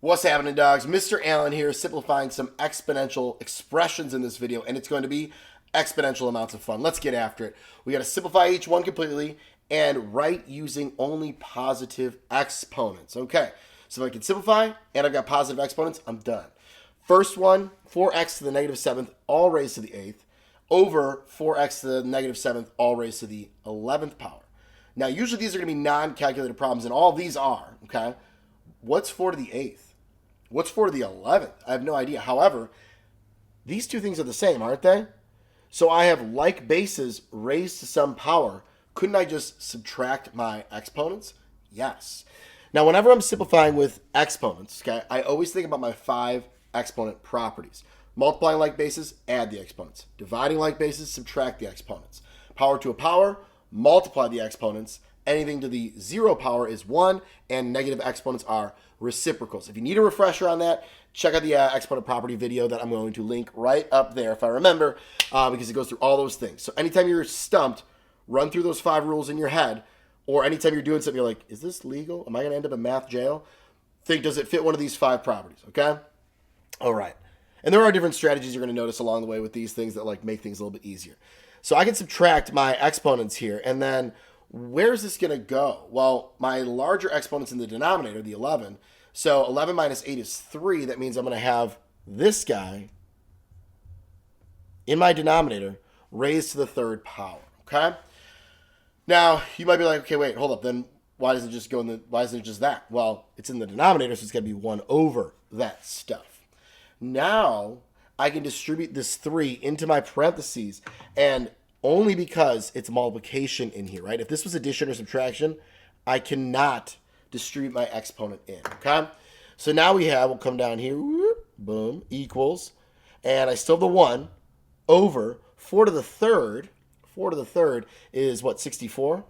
What's happening, dogs? Mr. Allen here, simplifying some exponential expressions in this video, and it's going to be exponential amounts of fun. Let's get after it. We got to simplify each one completely and write using only positive exponents. Okay, so if I can simplify and I've got positive exponents, I'm done. First one, 4x to the negative 7th, all raised to the 8th, over 4x to the negative 7th, all raised to the 11th power. Now, usually these are going to be non-calculated problems, and all these are, okay? What's 4 to the 8th? What's 4 to the 11th? I have no idea. However, these two things are the same, aren't they? So I have like bases raised to some power. Couldn't I just subtract my exponents? Yes. Now, whenever I'm simplifying with exponents, okay, I always think about my 5 exponent properties. Multiplying like bases, add the exponents. Dividing like bases, subtract the exponents. Power to a power, multiply the exponents. Anything to the 0 power is 1, and negative exponents are reciprocals. If you need a refresher on that, check out the exponent property video that I'm going to link right up there, if I remember, because it goes through all those things. So anytime you're stumped, run through those 5 rules in your head, or anytime you're doing something, you're like, is this legal? Am I going to end up in math jail? Think, does it fit one of these 5 properties, okay? All right. And there are different strategies you're going to notice along the way with these things that like make things a little bit easier. So I can subtract my exponents here, and then where's this going to go? Well, my larger exponent's in the denominator, the 11. So 11 minus 8 is 3. That means I'm going to have this guy in my denominator raised to the 3rd power, okay? Now, you might be like, okay, wait, hold up. Then why doesn't it just go in the, why isn't it just that? Well, it's in the denominator, so it's got to be 1 over that stuff. Now, I can distribute this 3 into my parentheses, and only because it's multiplication in here, right? If this was addition or subtraction, I cannot distribute my exponent in, okay? So now we'll come down here, whoop, boom, equals, and I still have the 1 over 4 to the 3rd. 4 to the 3rd is what, 64?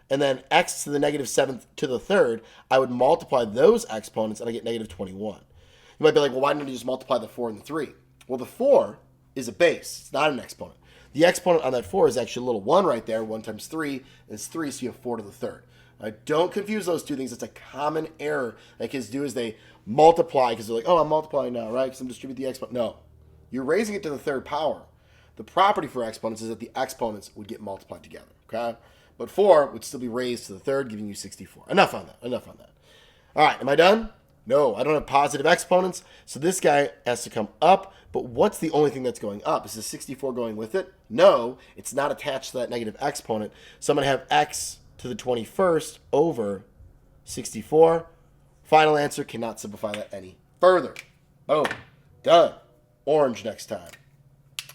And then x to the negative 7th to the 3rd, I would multiply those exponents, and I get negative 21. You might be like, well, why didn't you just multiply the 4 and the 3? Well, the 4 is a base. It's not an exponent. The exponent on that 4 is actually a little 1 right there. 1 times 3 is 3, so you have 4 to the 3rd. Don't confuse those two things. It's a common error that kids do is they multiply because they're like, oh, I'm multiplying now, right? Because I'm distributing the exponent. No. You're raising it to the 3rd power. The property for exponents is that the exponents would get multiplied together, okay? But 4 would still be raised to the 3rd, giving you 64. Enough on that. Enough on that. All right, am I done? No, I don't have positive exponents, so this guy has to come up. But what's the only thing that's going up? Is the 64 going with it? No, it's not attached to that negative exponent. So I'm going to have x to the 21st over 64. Final answer, cannot simplify that any further. Boom, done. Orange next time.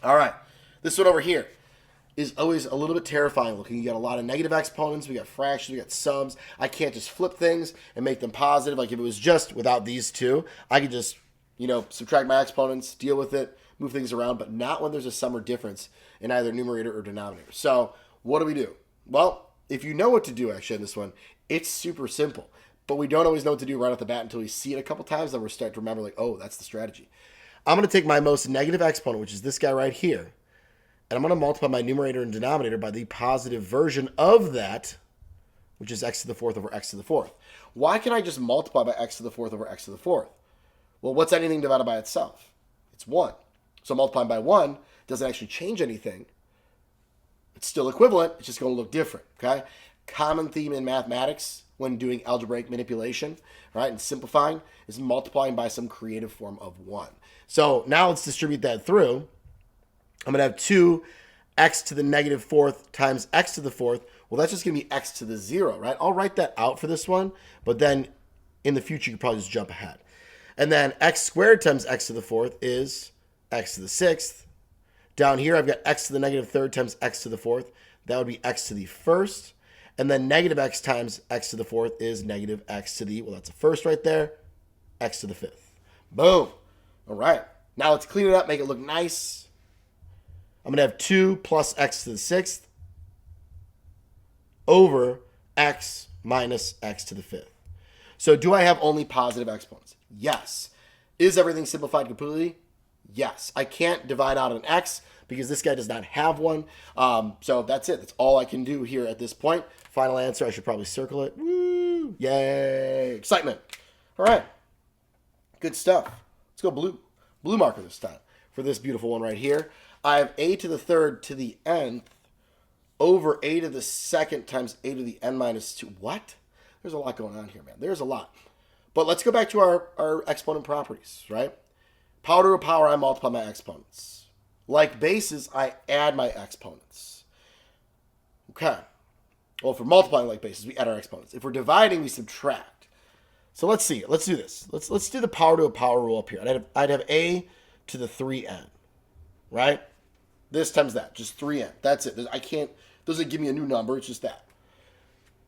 All right, this one over here is always a little bit terrifying looking. You got a lot of negative exponents. We got fractions. We got sums. I can't just flip things and make them positive. Like if it was just without these two, I could just, subtract my exponents, deal with it, move things around, but not when there's a sum or difference in either numerator or denominator. So what do? Well, if you know what to do actually in this one, it's super simple. But we don't always know what to do right off the bat until we see it a couple times, then we're starting to remember like, oh, that's the strategy. I'm going to take my most negative exponent, which is this guy right here, and I'm going to multiply my numerator and denominator by the positive version of that, which is x to the 4th over x to the 4th. Why can't I just multiply by x to the 4th over x to the 4th? Well, what's anything divided by itself? It's 1. So multiplying by 1 doesn't actually change anything. It's still equivalent. It's just going to look different, okay? Common theme in mathematics when doing algebraic manipulation, right, and simplifying is multiplying by some creative form of 1. So now let's distribute that through. I'm going to have 2x to the negative 4th times x to the 4th. Well, that's just going to be x to the 0, right? I'll write that out for this one, but then in the future, you can probably just jump ahead. And then x squared times x to the 4th is x to the 6th. Down here, I've got x to the negative 3rd times x to the 4th. That would be x to the 1st. And then negative x times x to the 4th is negative x to the, well, that's a 1st right there, x to the 5th. Boom. All right. Now let's clean it up, make it look nice. I'm going to have 2 plus x to the 6th over x minus x to the 5th. So do I have only positive exponents? Yes. Is everything simplified completely? Yes. I can't divide out an x because this guy does not have one. So that's it. That's all I can do here at this point. Final answer, I should probably circle it. Woo! Yay! Excitement. All right. Good stuff. Let's go blue. Blue marker this time for this beautiful one right here. I have a to the third to the nth over a to the second times a to the n minus 2. What? There's a lot going on here, man. There's a lot. But let's go back to our exponent properties, right? Power to a power, I multiply my exponents. Like bases, I add my exponents. Okay. Well, if we're multiplying like bases, we add our exponents. If we're dividing, we subtract. So let's see. Let's do this. Let's do the power to a power rule up here. I'd have a to the 3n, right? This times that, just 3n. That's it. I can't, doesn't give me a new number. It's just that.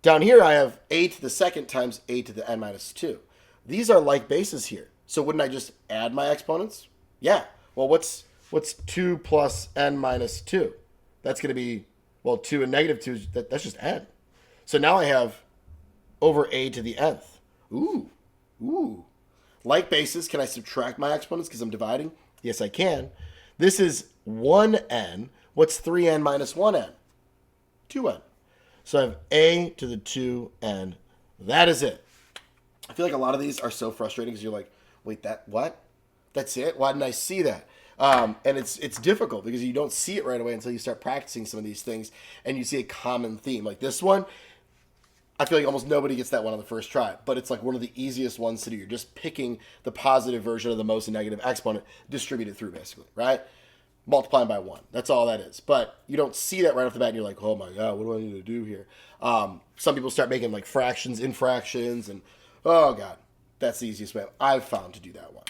Down here, I have a to the second times a to the n minus 2. These are like bases here. So wouldn't I just add my exponents? Yeah. Well, what's 2 plus n minus 2? That's going to be, well, 2 and negative 2, that's just n. So now I have over a to the nth. Ooh. Like bases, can I subtract my exponents because I'm dividing? Yes, I can. This is 1n. What's 3n minus 1n? 2n. So I have a to the 2n. That is it. I feel like a lot of these are so frustrating because you're like, wait, what? That's it? Why didn't I see that? And it's difficult because you don't see it right away until you start practicing some of these things and you see a common theme. Like this one, I feel like almost nobody gets that one on the first try, but it's like one of the easiest ones to do. You're just picking the positive version of the most negative exponent, distributed through basically, right? Multiplying by 1. That's all that is. But you don't see that right off the bat and you're like, oh my God, what do I need to do here? Some people start making like fractions, infractions, and oh God, that's the easiest way I've found to do that one.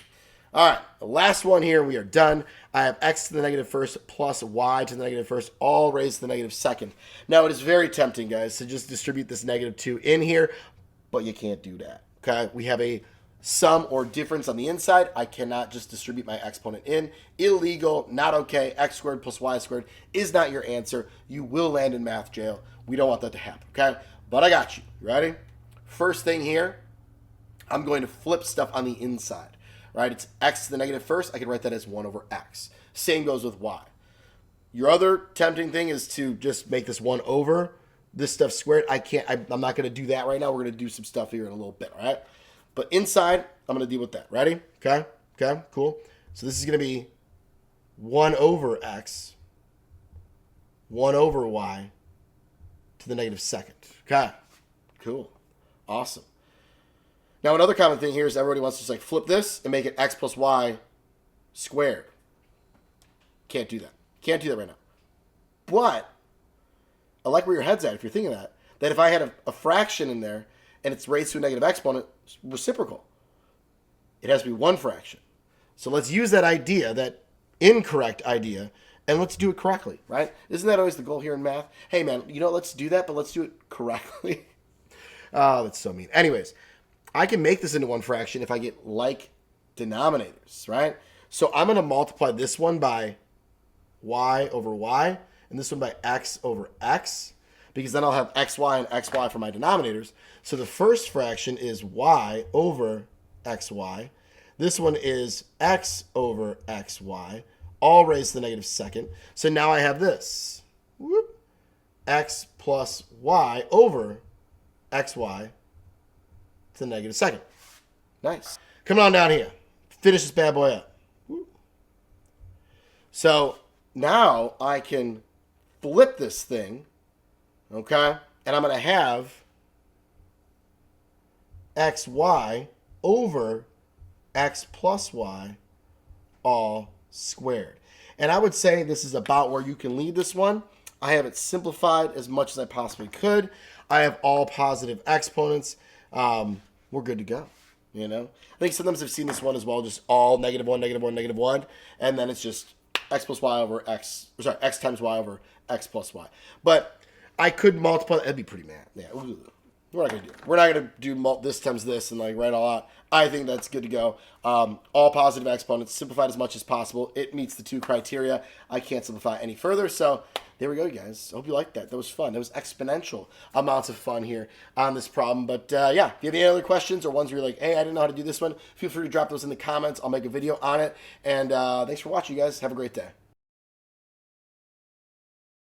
All right, the last one here, we are done. I have x to the negative first plus y to the negative first, all raised to the negative second. Now, it is very tempting, guys, to just distribute this negative 2 in here, but you can't do that, okay? We have a sum or difference on the inside. I cannot just distribute my exponent in. Illegal, not okay. X squared plus y squared is not your answer. You will land in math jail. We don't want that to happen, okay? But I got you. Ready? First thing here, I'm going to flip stuff on the inside. Right, it's x to the negative first. I can write that as 1 over x. Same goes with y. Your other tempting thing is to just make this 1 over this stuff squared. I'm not going to do that right now. We're going to do some stuff here in a little bit, all right? But inside, I'm going to deal with that. Ready? Okay, cool. So this is going to be 1 over x, 1 over y to the negative second. Okay, cool. Awesome. Now, another common thing here is everybody wants to just like flip this and make it x plus y squared. Can't do that. Can't do that right now. But I like where your head's at if you're thinking that if I had a fraction in there and it's raised to a negative exponent, it's reciprocal. It has to be one fraction. So let's use that idea, that incorrect idea, and let's do it correctly, right? Isn't that always the goal here in math? Hey, man, let's do that, but let's do it correctly. Oh, that's so mean. Anyways, I can make this into one fraction if I get like denominators, right? So I'm going to multiply this one by y over y and this one by x over x because then I'll have xy and xy for my denominators. So the first fraction is y over xy. This one is x over xy, all raised to the negative second. So now I have this. Whoop, x plus y over xy to the negative second. Nice. Come on down here. Finish this bad boy up. So now I can flip this thing, okay? And I'm going to have xy over x plus y all squared. And I would say this is about where you can leave this one. I have it simplified as much as I possibly could. I have all positive exponents. We're good to go, I think sometimes I've seen this one as well, just all -1, -1, -1, and then it's just x plus y over x, x times y over x plus y. But I could multiply, that'd be pretty mad. Yeah, we're not going to do it. We're not going to do this times this and like write all out. I think that's good to go. All positive exponents, simplified as much as possible. It meets the 2 criteria. I can't simplify any further, so there we go, guys. I hope you liked that. That was fun. That was exponential amounts of fun here on this problem. But yeah, if you have any other questions or ones where you're like, hey, I didn't know how to do this one, feel free to drop those in the comments. I'll make a video on it. And thanks for watching, guys. Have a great day.